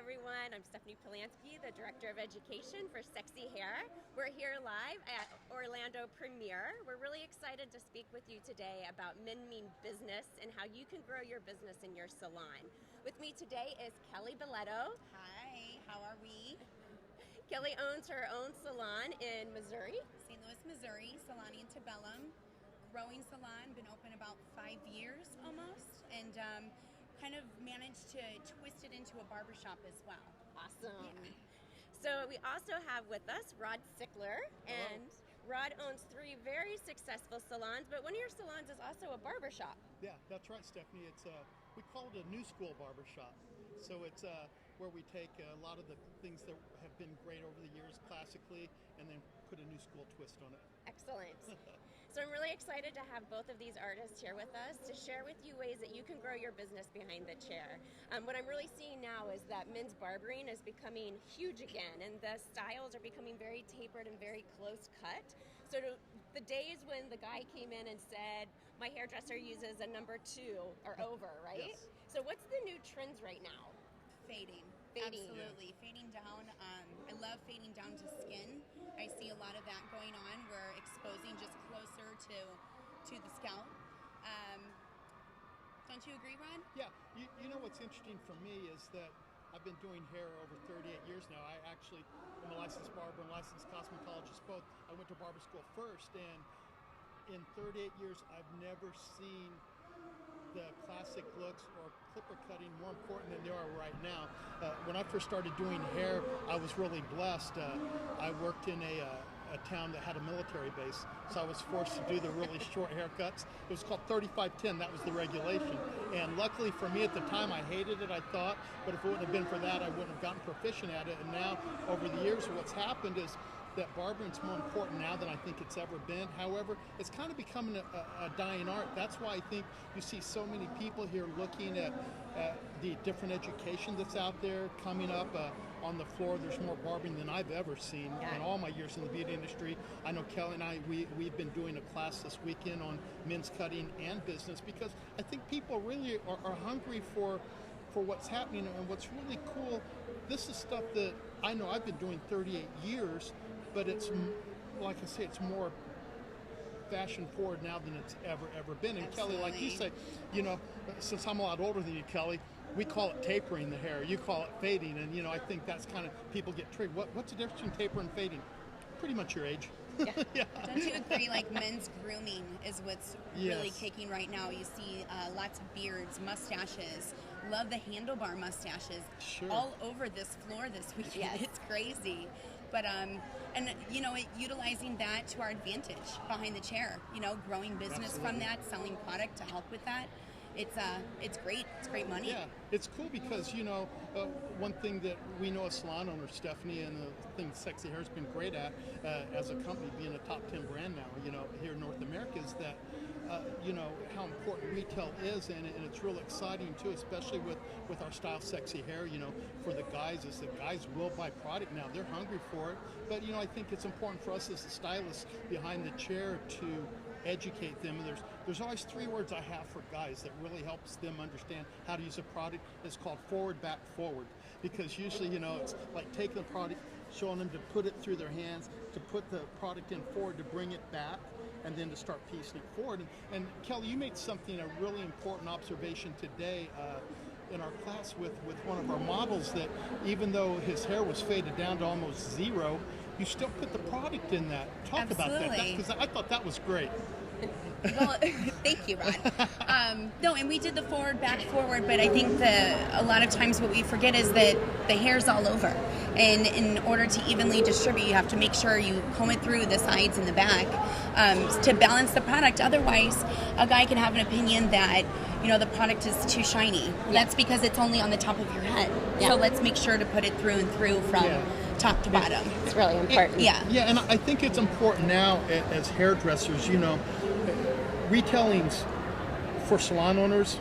everyone. I'm Stephanie Polansky, the Director of Education for SexyHair. We're here live at Orlando Premiere. We're really excited to speak with you today about Men Mean Business and how you can grow your business in your salon. With me today is Kelly Bileddo. Hi, how are we? Kelly owns her own salon in Missouri. St. Louis, Missouri, Salon and growing salon, been open about 5 years almost, and kind of managed to twist it into a barbershop as well. Awesome. Yeah. So we also have with us Rod Sickler, and Rod owns 3 very successful salons, but one of your salons is also a barbershop. Yeah, that's right, Stephanie. It's we call it a new school barbershop. So it's where we take a lot of the things that have been great over the years classically and then put a new school twist on it. Excellent. So I'm really excited to have both of these artists here with us to share with you ways that you can grow your business behind the chair. What I'm really seeing now is that men's barbering is becoming huge again, and the styles are becoming very tapered and very close cut. So the days when the guy came in and said, my hairdresser uses a number 2 are over, right? Yes. So what's the new trends right now? Fading. Fading. Absolutely. Fading down. I love fading down to skin. I see a lot of that going on. We're exposing just closer to the scalp. Don't you agree, Ron? Yeah, you know what's interesting for me is that I've been doing hair over 38 years now. I actually am a licensed barber and licensed cosmetologist both. I went to barber school first, and in 38 years I've never seen the classic looks or clipper cutting more important than they are right now. When I first started doing hair, I was really blessed. I worked in a town that had a military base, so I was forced to do the really short haircuts. It was called 3510, that was the regulation. And luckily for me at the time, I hated it, I thought, but if it wouldn't have been for that, I wouldn't have gotten proficient at it. And now, over the years, what's happened is that barbering's more important now than I think it's ever been. However, it's kind of becoming a dying art. That's why I think you see so many people here looking at the different education that's out there coming up on the floor. There's more barbering than I've ever seen in all my years in the beauty industry. I know Kelly and I, we've been doing a class this weekend on men's cutting and business because I think people really are hungry for what's happening. And what's really cool, this is stuff that I know I've been doing 38 years, but it's, like I say, it's more fashion forward now than it's ever been. And Absolutely. Kelly, like you say, you know, since I'm a lot older than you, Kelly, we call it tapering the hair. You call it fading, and you know, I think that's kind of, people get triggered. What's the difference between tapering and fading? Pretty much your age. Yeah. Yeah. Don't you agree? Like men's grooming is what's really kicking right now. You see lots of beards, mustaches. Love the handlebar mustaches all over this floor this weekend. Yes. It's crazy. But and you know, utilizing that to our advantage behind the chair. You know, growing business from that, selling product to help with that. It's great. It's great money. Yeah, it's cool because, you know, one thing that we know as salon owners, Stephanie, and the thing SexyHair has been great at as a company, being a top 10 brand now, you know, here in North America, is that, you know, how important retail is, and it's real exciting too, especially with our style SexyHair, you know, for the guys, is that guys will buy product now. They're hungry for it, but, you know, I think it's important for us as the stylists behind the chair to educate them. And there's always 3 words I have for guys that really helps them understand how to use a product. It's called forward, back, forward, because usually, you know, it's like taking the product, showing them to put it through their hands, to put the product in forward, to bring it back, and then to start piecing it forward. And Kelly, you made something, a really important observation today in our class with one of our models, that even though his hair was faded down to almost 0, you still put the product in that. Talk about that, because I thought that was great. Well, thank you, Rod. No, and we did the forward, back, forward, but I think a lot of times what we forget is that the hair's all over. And in order to evenly distribute, you have to make sure you comb it through the sides and the back to balance the product. Otherwise, a guy can have an opinion that, you know, the product is too shiny. That's because it's only on the top of your head. So let's make sure to put it through and through from top to bottom. It's really important. Yeah, and I think it's important now as hairdressers, you know, retailing's for salon owners,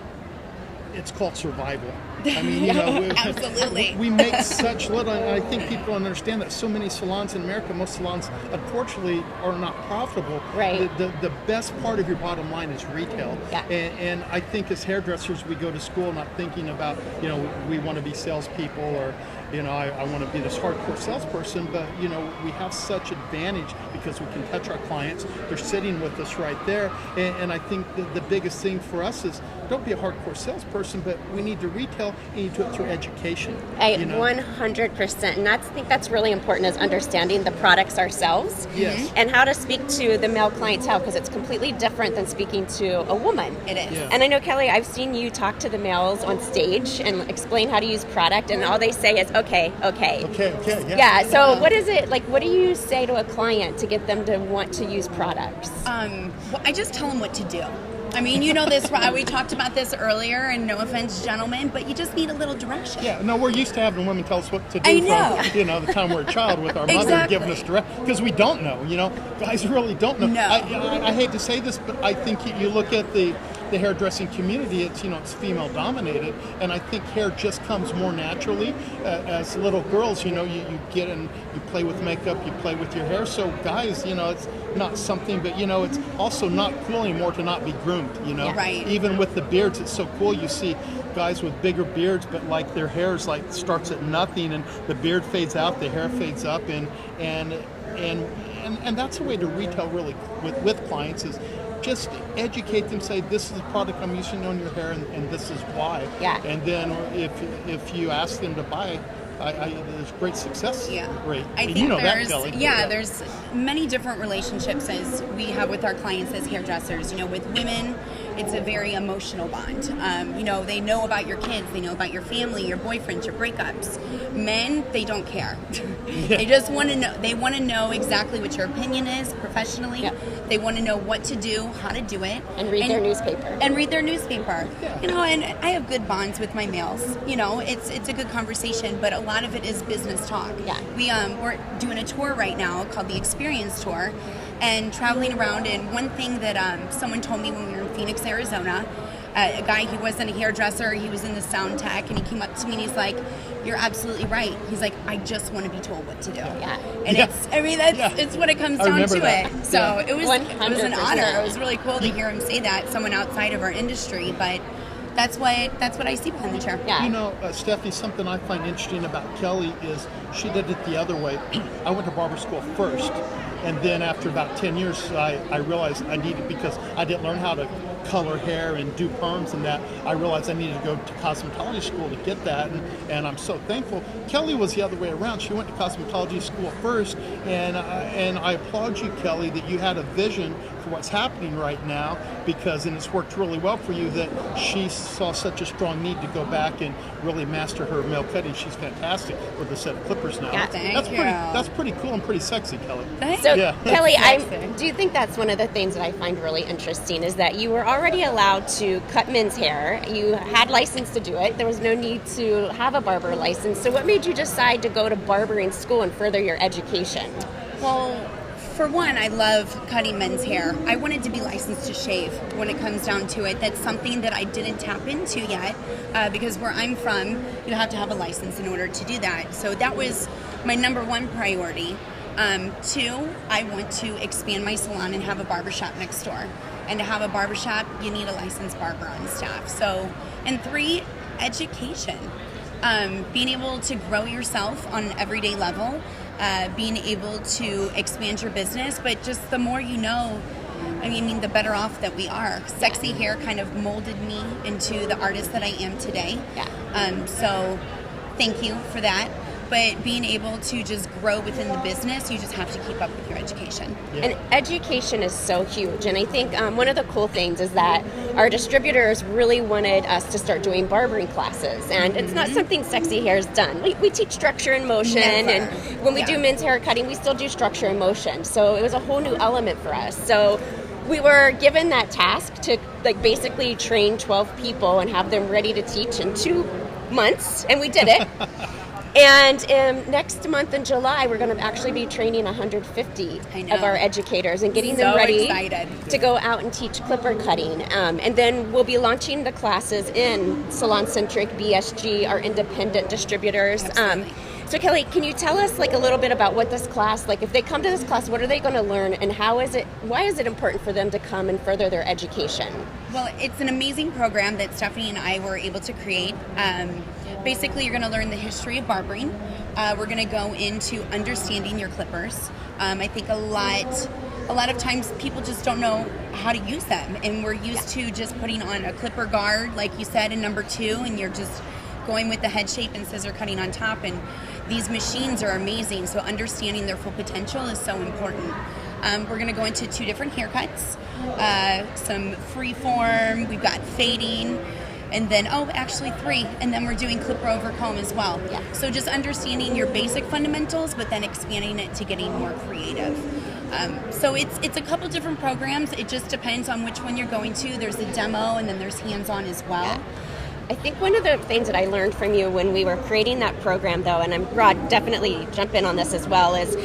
it's called survival. I mean, you know, Absolutely. we make such little, and I think people don't understand that so many salons in America, most salons, unfortunately, are not profitable. Right. The best part of your bottom line is retail. Yeah. And I think as hairdressers, we go to school not thinking about, you know, we want to be salespeople, or, you know, I want to be this hardcore salesperson, but, you know, we have such advantage because we can touch our clients. They're sitting with us right there. And I think the biggest thing for us is, don't be a hardcore salesperson, but we need to retail, and you do it through education. You know? 100%. And I think that's really important, is understanding the products ourselves. Yes. And how to speak to the male clientele, because it's completely different than speaking to a woman. It is. Yeah. And I know, Kelly, I've seen you talk to the males on stage and explain how to use product, and all they say is, okay. Okay, yeah. Yeah, so what is it, like, what do you say to a client to get them to want to use products? Well, I just tell them what to do. I mean, you know this, we talked about this earlier, and no offense, gentlemen, but you just need a little direction. Yeah, no, we're used to having women tell us what to do I know. from, you know, the time we're a child with our mother Exactly. giving us direct, because we don't know, you know, guys really don't know. No. I hate to say this, but I think you look at the hairdressing community, it's, you know, it's female dominated, and I think hair just comes more naturally. As little girls, you know, you get and you play with makeup, you play with your hair, so guys, you know, it's not something, but, you know, it's also not cool anymore to not be groomed, you know. Yeah. Right. Even with the beards, it's so cool. You see guys with bigger beards, but like their hair is like starts at nothing, and the beard fades out, the hair fades up, and that's a way to retail really with clients, is just educate them, say, this is the product I'm using on your hair, and this is why. Yeah. And then if you ask them to buy, there's great success rate. I think you know there's, that, Kelly. there's many different relationships as we have with our clients as hairdressers. You know, with women, it's a very emotional bond. You know, they know about your kids, they know about your family, your boyfriends, your breakups. Men, they don't care. They just want to know. They want to know exactly what your opinion is professionally. Yeah. They want to know what to do, how to do it, And read their newspaper. And read their newspaper. Yeah. You know, and I have good bonds with my males. You know, it's a good conversation, but a lot of it is business talk. Yeah. We're doing a tour right now called the Experience Tour, and traveling around. And one thing that someone told me when we were in Phoenix, Arizona, a guy, he wasn't a hairdresser, he was in the sound tech, and he came up to me and he's like, "You're absolutely right." He's like, "I just want to be told what to do." Yeah. And it's what it comes down to that. it. So it was an 100%. honor. It was really cool to hear him say that, someone outside of our industry, but that's what I see behind the chair. Yeah. You know, Stephanie, something I find interesting about Kelly is she did it the other way. I went to barber school first, and then after about 10 years, I realized I needed, because I didn't learn how to color hair and do perms and that, I realized I needed to go to cosmetology school to get that, and I'm so thankful. Kelly was the other way around. She went to cosmetology school first, and I applaud you, Kelly, that you had a vision for what's happening right now, because, and it's worked really well for you, that she saw such a strong need to go back and really master her male cutting. She's fantastic with a set of clippers now. Yeah. Thank you. That's pretty cool and pretty sexy, Kelly. So, Yeah. Kelly, Sexy. do you think that's one of the things that I find really interesting, is that you were already allowed to cut men's hair. You had license to do it. There was no need to have a barber license. So what made you decide to go to barbering school and further your education? Well, for one, I love cutting men's hair. I wanted to be licensed to shave when it comes down to it. That's something that I didn't tap into yet, because where I'm from, you have to have a license in order to do that. So that was my number one priority. Two, I want to expand my salon and have a barbershop next door. And to have a barbershop, you need a licensed barber on staff. So, and three, education. Being able to grow yourself on an everyday level, being able to expand your business, but just the more you know, I mean, the better off that we are. SexyHair kind of molded me into the artist that I am today. Yeah. So thank you for that. But being able to just grow within the business, you just have to keep up with your education. Yeah. And education is so huge. And I think one of the cool things is that our distributors really wanted us to start doing barbering classes. And it's not something SexyHair's done. We teach structure and motion. Never. And when we do men's hair cutting, we still do structure and motion. So it was a whole new element for us. So we were given that task to basically train 12 people and have them ready to teach in 2 months. And we did it. And next month in July, we're going to actually be training 150 of our educators and getting them ready to go out and teach clipper cutting. And then we'll be launching the classes in Salon Centric, BSG, our independent distributors. So Kelly, can you tell us like a little bit about what this class, like if they come to this class, what are they going to learn, and why is it important for them to come and further their education? Well, it's an amazing program that Stephanie and I were able to create. Basically, you're going to learn the history of barbering. We're going to go into understanding your clippers. I think a lot of times people just don't know how to use them, and we're used to just putting on a clipper guard, like you said, in number 2, and you're just going with the head shape and scissor cutting on top. And these machines are amazing, so understanding their full potential is so important. We're going to go into 2 different haircuts, some freeform, we've got fading, and then, actually 3, and then we're doing clipper over comb as well. Yeah. So just understanding your basic fundamentals, but then expanding it to getting more creative. So it's a couple different programs. It just depends on which one you're going to. There's a demo, and then there's hands-on as well. Yeah. I think one of the things that I learned from you when we were creating that program, though, and Rod, definitely jump in on this as well, is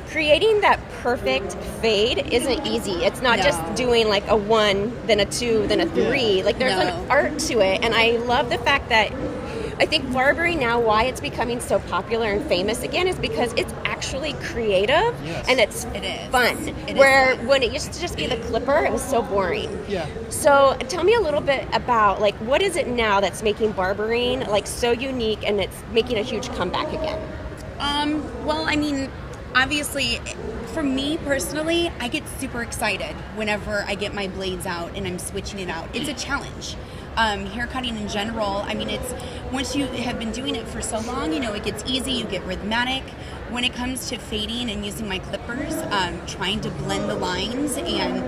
creating that perfect fade isn't easy. It's not just doing like a 1, then a 2, then a 3. Like there's an art to it, and I love the fact that I think barbering now, why it's becoming so popular and famous again, is because it's actually creative and it is fun. When it used to just be the clipper, it was so boring. Yeah. So tell me a little bit about like what is it now that's making barbering like so unique and it's making a huge comeback again? Well, I mean, obviously, for me personally, I get super excited whenever I get my blades out and I'm switching it out. It's a challenge. Hair cutting in general, I mean, it's once you have been doing it for so long, it gets easy, you get rhythmic. When it comes to fading and using my clippers, trying to blend the lines and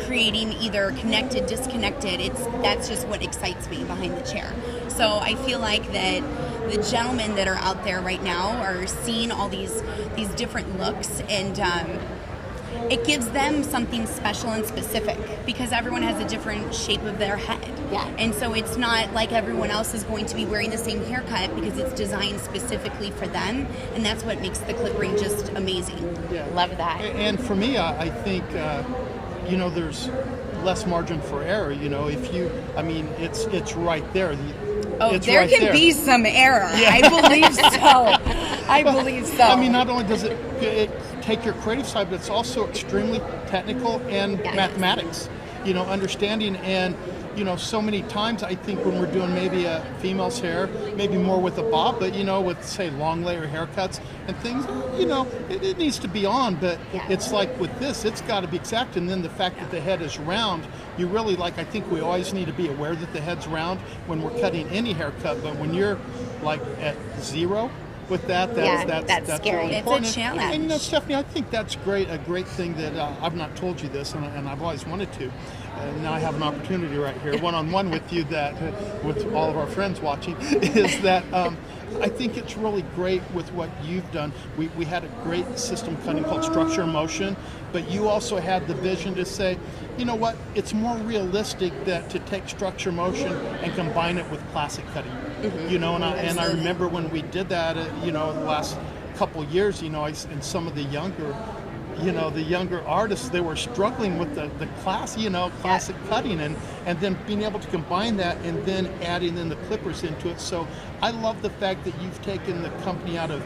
creating either connected, disconnected, that's just what excites me behind the chair. So I feel like that the gentlemen that are out there right now are seeing all these different looks, and it gives them something special and specific because everyone has a different shape of their head. Yeah. And so it's not like everyone else is going to be wearing the same haircut because it's designed specifically for them, and that's what makes the clippering just amazing. Yeah. Love that. And for me, I think, there's less margin for error. It's right there. There can be some error. Yeah. I believe so. I mean, not only does it take your creative side, but it's also extremely technical and mathematics, understanding. And, so many times I think when we're doing maybe a female's hair, maybe more with a bob, but, with, say, long layer haircuts and things, it needs to be on. But it's like with this, it's got to be exact. And then the fact that the head is round, you really I think we always need to be aware that the head's round when we're cutting any haircut. But when you're like at 0, with that's scary. Really important. It's a challenge. And Stephanie, I think that's great. A great thing that I've not told you this, and I've always wanted to. Now I have an opportunity right here, one-on-one with you, that with all of our friends watching, is that I think it's really great with what you've done. We had a great system cutting called Structure Motion, but you also had the vision to say, you know what, it's more realistic that to take Structure Motion and combine it with classic cutting. Mm-hmm. I remember when we did that, the last couple of years, and some of the younger artists, they were struggling with the classic cutting, and then being able to combine that and then adding in the clippers into it. So I love the fact that you've taken the company out of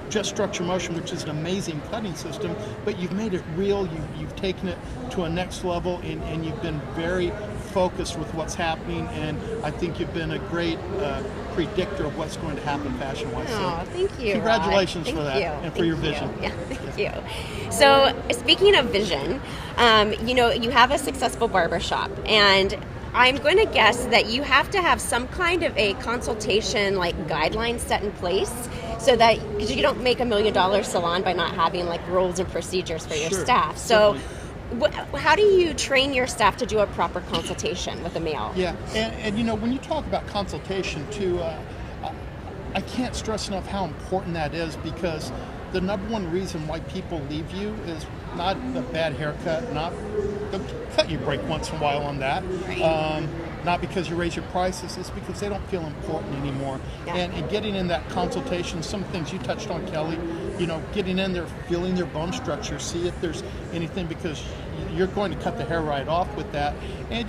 just Structure Motion, which is an amazing cutting system, but you've made it real, you've taken it to a next level, and you've been very focused with what's happening, and I think you've been a great predictor of what's going to happen fashion-wise. Oh, thank you, congratulations Rod. for that and for your vision. Yeah, thank you. So speaking of vision, you have a successful barbershop, and I'm going to guess that you have to have some kind of a consultation guidelines set in place so that, because you don't make $1 million salon by not having rules and procedures for your staff. So how do you train your staff to do a proper consultation with a male? Yeah, and when you talk about consultation too, I can't stress enough how important that is, because the number one reason why people leave you is not a bad haircut, not the cut you break once in a while on that, right. not because you raise your prices, it's because they don't feel important anymore. Yeah. And getting in that consultation, some things you touched on, Kelly, getting in there, feeling their bone structure, see if there's anything, because you're going to cut the hair right off with that. And,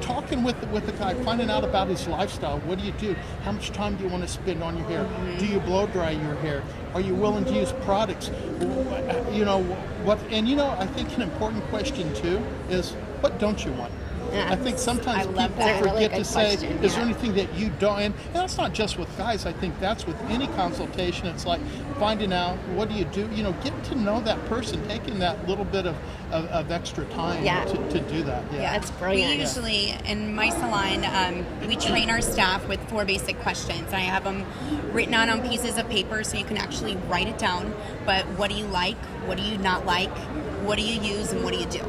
talking with the guy, finding out about his lifestyle. What do you do? How much time do you want to spend on your hair? Do you blow dry your hair? Are you willing to use products? What? And I think an important question too is, what don't you want? Yeah. I think sometimes people forget to say, is there anything that you don't? And that's not just with guys. I think that's with any consultation. It's like finding out, what do you do? Get to know that person, taking that little bit of extra time to do that. Yeah, that's brilliant. We usually, in my salon, we train our staff with 4 basic questions. I have them written out on pieces of paper so you can actually write it down. But what do you like? What do you not like? What do you use? And what do you do?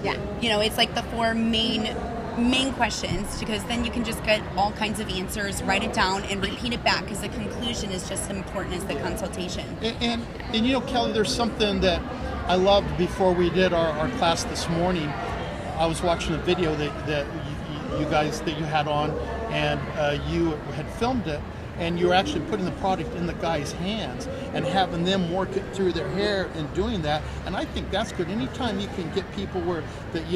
Yeah. It's like the 4 main questions, because then you can just get all kinds of answers, write it down, and repeat it back, because the conclusion is just as important as the consultation. And Kelly, there's something that I loved before we did our class this morning. I was watching a video that you guys that you had on, and you had filmed it, and you're actually putting the product in the guy's hands and having them work it through their hair and doing that. And I think that's good. Anytime you can get people where that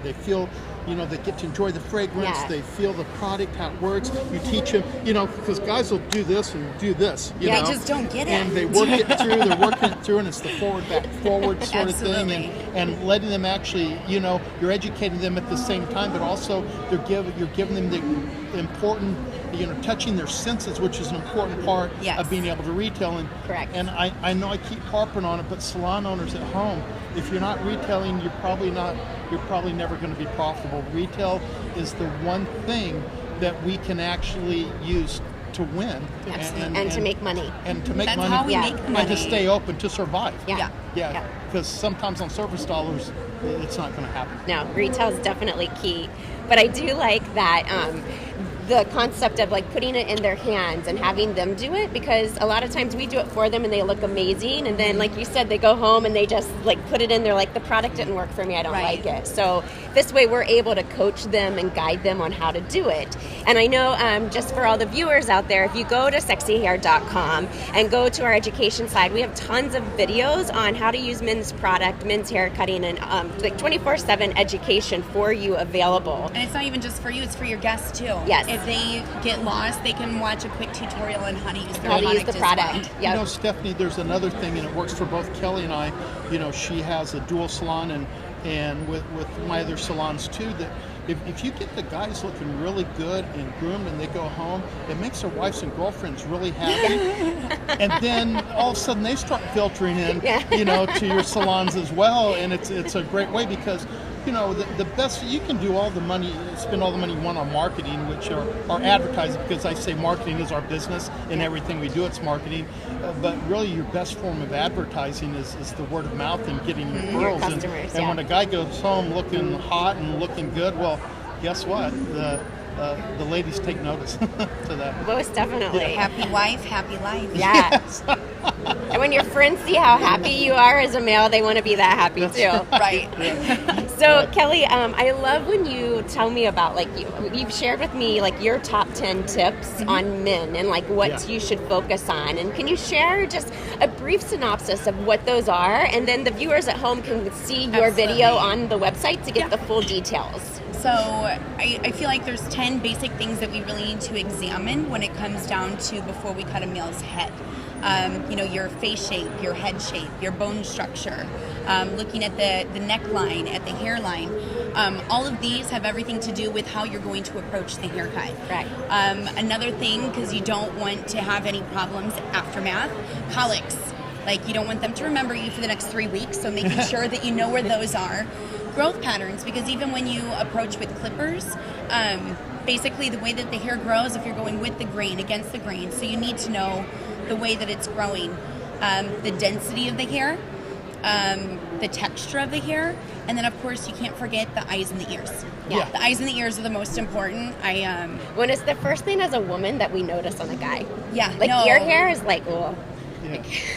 they feel, they get to enjoy the fragrance, they feel the product, how it works. You teach them, because guys will do this and do this, I just don't get it. And they work it through, they're working it through, and it's the forward, back, forward sort of thing. And letting them actually, you're educating them at the same time, but also you're giving them the important, touching their senses, which is an important part of being able to retail. And correct. And I know I keep harping on it, but salon owners at home, if you're not retailing, you're probably never going to be profitable. Retail is the one thing that we can actually use to win. And to make money. And to make That's money. how we make money. And to stay open, to survive. Yeah. Because sometimes on service dollars, it's not going to happen. No, retail is definitely key. But I do like that the concept of like putting it in their hands and having them do it, because a lot of times we do it for them and they look amazing, and then like you said, they go home and they just like put it in there, like the product didn't work for me, I don't like it. So this way we're able to coach them and guide them on how to do it. And I know just for all the viewers out there, if you go to SexyHair.com and go to our education side, we have tons of videos on how to use men's product, men's hair cutting, and like 24/7 education for you available. And it's not even just for you, it's for your guests too. Yes. If they get lost, they can watch a quick tutorial on how to use the product. Well. Stephanie, there's another thing, and it works for both Kelly and I. She has a dual salon, and with my other salons too, that if you get the guys looking really good and groomed and they go home, it makes their wives and girlfriends really happy. And then all of a sudden they start filtering in, to your salons as well. And it's a great way, because the best, you can do all the money, spend all the money you want on marketing, which are advertising, because I say marketing is our business, and everything we do, it's marketing. But really your best form of advertising is the word of mouth and getting your referrals. Customers, and when a guy goes home looking hot and looking good, well, guess what? The ladies take notice to that. Most definitely. Happy wife, happy life. Yeah. Yes. And when your friends see how happy you are as a male, they want to be that happy too. Right. So Kelly, I love when you tell me about, like, you've shared with me like your top 10 tips on men and like what you should focus on. And can you share just a brief synopsis of what those are? And then the viewers at home can see your video on the website to get the full details. So I feel like there's 10 basic things that we really need to examine when it comes down to before we cut a male's head. Your face shape, your head shape, your bone structure, looking at the neckline, at the hairline. All of these have everything to do with how you're going to approach the haircut. Right. Another thing, because you don't want to have any problems aftermath, colics. Like, you don't want them to remember you for the next 3 weeks, so making sure that you know where those are. Growth patterns, because even when you approach with clippers, basically the way that the hair grows, if you're going with the grain, against the grain, so you need to know the way that it's growing, the density of the hair, the texture of the hair, and then of course you can't forget the eyes and the ears. Yeah. The eyes and the ears are the most important. When it's the first thing as a woman that we notice on a guy. Yeah. Like ear hair is like, oh.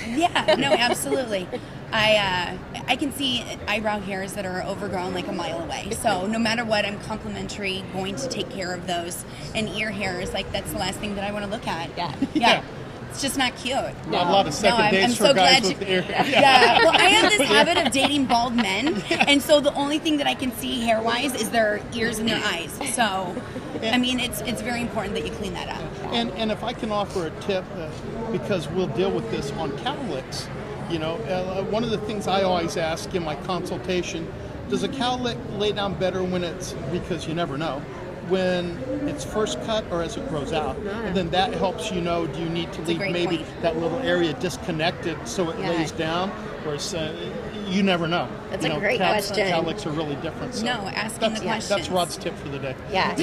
Yeah, no, absolutely. I can see eyebrow hairs that are overgrown like a mile away. So no matter what, I'm complimentary going to take care of those. And ear hairs, like that's the last thing that I want to look at. Yeah. It's just not cute. Not a lot of second dates for guys with ear hair. Yeah. Well, I have this habit of dating bald men, and so the only thing that I can see hair-wise is their ears and their eyes. So, I mean, it's very important that you clean that up. And if I can offer a tip, because we'll deal with this on cowlicks, you know, one of the things I always ask in my consultation, does a cowlick lay down better when it's, because you never know, when it's first cut or as it grows out? And then that helps you know, do you need to leave maybe that little area disconnected so it lays down? Whereas you never know. That's a great question. Cowlicks are really different. So asking the questions. That's Rod's tip for the day. Yeah.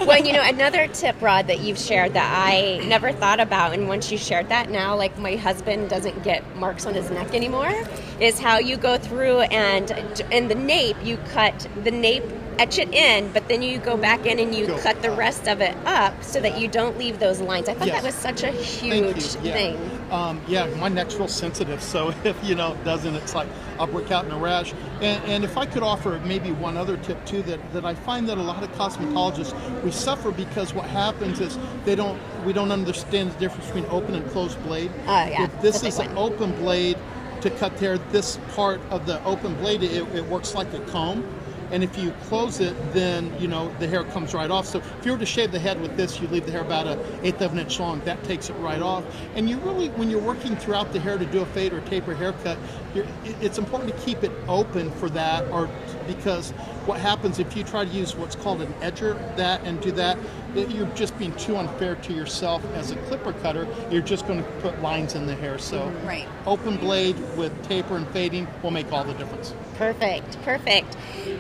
Well, you know, another tip, Rod, that you've shared that I never thought about, and once you shared that now, like my husband doesn't get marks on his neck anymore, is how you go through and in the nape, you cut the nape, etch it in, but then you go back in and you cut the rest of it up so that you don't leave those lines. I thought that was such a huge thing. My neck's real sensitive, so if it doesn't, it's like I'll break out in a rash. And if I could offer maybe one other tip too, that I find that a lot of cosmetologists, we suffer because what happens is we don't understand the difference between open and closed blade. If this is an open blade to cut hair, this part of the open blade, it works like a comb. And if you close it, then, the hair comes right off. So if you were to shave the head with this, you leave the hair about 1/8 of an inch long. That takes it right off. And you really, when you're working throughout the hair to do a fade or taper haircut, it's important to keep it open for that, because what happens if you try to use what's called an edger and do that, you're just being too unfair to yourself as a clipper cutter. You're just going to put lines in the hair. So open blade with taper and fading will make all the difference. Perfect.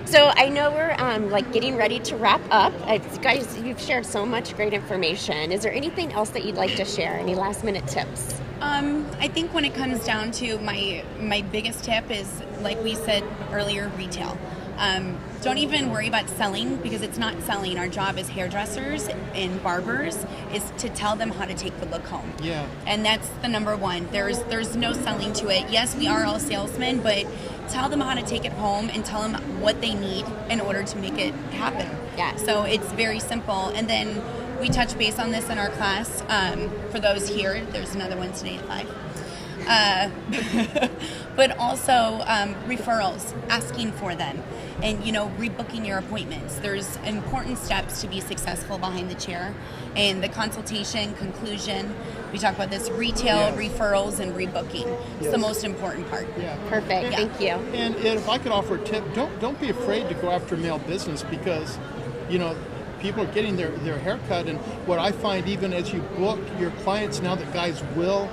So I know we're getting ready to wrap up. Guys, you've shared so much great information. Is there anything else that you'd like to share? Any last minute tips? I think when it comes down to my biggest tip is, like we said earlier, retail. Don't even worry about selling, because it's not selling. Our job as hairdressers and barbers is to tell them how to take the look home. Yeah. And that's the number one. There's no selling to it. Yes, we are all salesmen, but tell them how to take it home and tell them what they need in order to make it happen. Yeah. So it's very simple. And then we touch base on this in our class. For those here, there's another one today at 5. But also referrals, asking for them, and rebooking your appointments. There's important steps to be successful behind the chair, and the consultation, conclusion. We talk about this: retail, referrals, and rebooking. It's the most important part. Yeah. Perfect. Thank you. And if I could offer a tip, don't be afraid to go after male business, because people are getting their hair cut. And what I find, even as you book your clients now, that guys will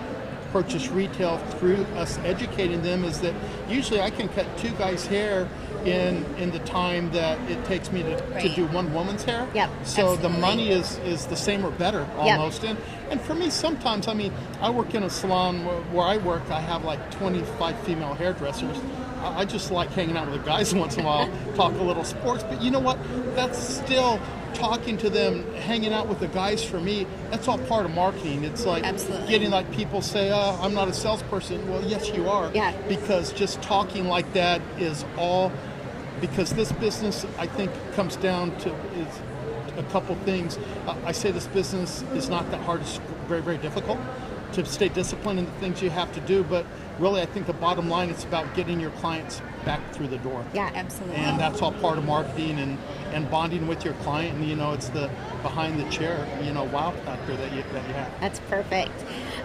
purchase retail through us educating them, is that usually I can cut 2 guys' hair in the time that it takes me to do one woman's hair. Yep. So the money is the same or better almost. Yep. And for me, sometimes, I work in a salon where I work, I have like 25 female hairdressers. I just like hanging out with the guys once in a while, talk a little sports, but you know what? That's still talking to them, hanging out with the guys. For me, that's all part of marketing. It's like getting, like, people say, I'm not a salesperson. Well, yes, you are. Yeah. Because just talking like that is all, because this business, I think, comes down to is a couple things. I say this business is not that hard. It's very, very difficult to stay disciplined in the things you have to do, but really, I think the bottom line, it's about getting your clients back through the door. Yeah, absolutely. And that's all part of marketing and bonding with your client. And, it's the behind the chair, wow factor that you have. That's perfect.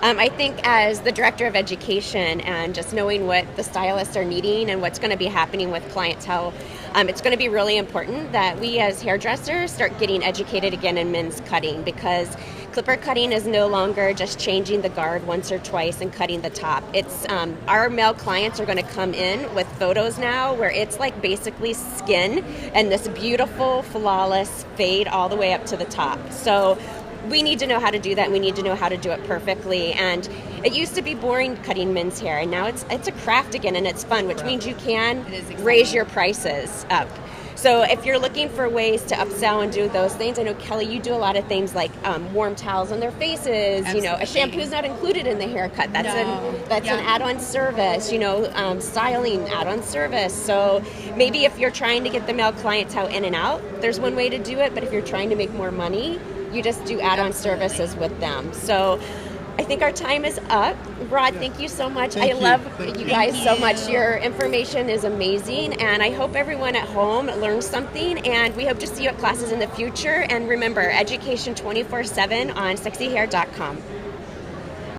I think as the director of education and just knowing what the stylists are needing and what's going to be happening with clientele, it's going to be really important that we as hairdressers start getting educated again in men's cutting, because clipper cutting is no longer just changing the guard once or twice and cutting the top. It's our male clients are going to come in with photos now where it's like basically skin and this beautiful, flawless fade all the way up to the top. So we need to know how to do that. We need to know how to do it perfectly. And it used to be boring cutting men's hair, and now it's a craft again, and it's fun, which means you can raise your prices up. So if you're looking for ways to upsell and do those things, I know, Kelly, you do a lot of things like warm towels on their faces. Absolutely. You know, a shampoo is not included in the haircut. That's No. an add-on service. You know, styling add-on service. So maybe if you're trying to get the male clientele in and out, there's one way to do it. But if you're trying to make more money, you just do add-on services with them. So I think our time is up. Rod, thank you so much. I love you guys so much. Your information is amazing, and I hope everyone at home learns something, and we hope to see you at classes in the future. And remember, education 24/7 on sexyhair.com.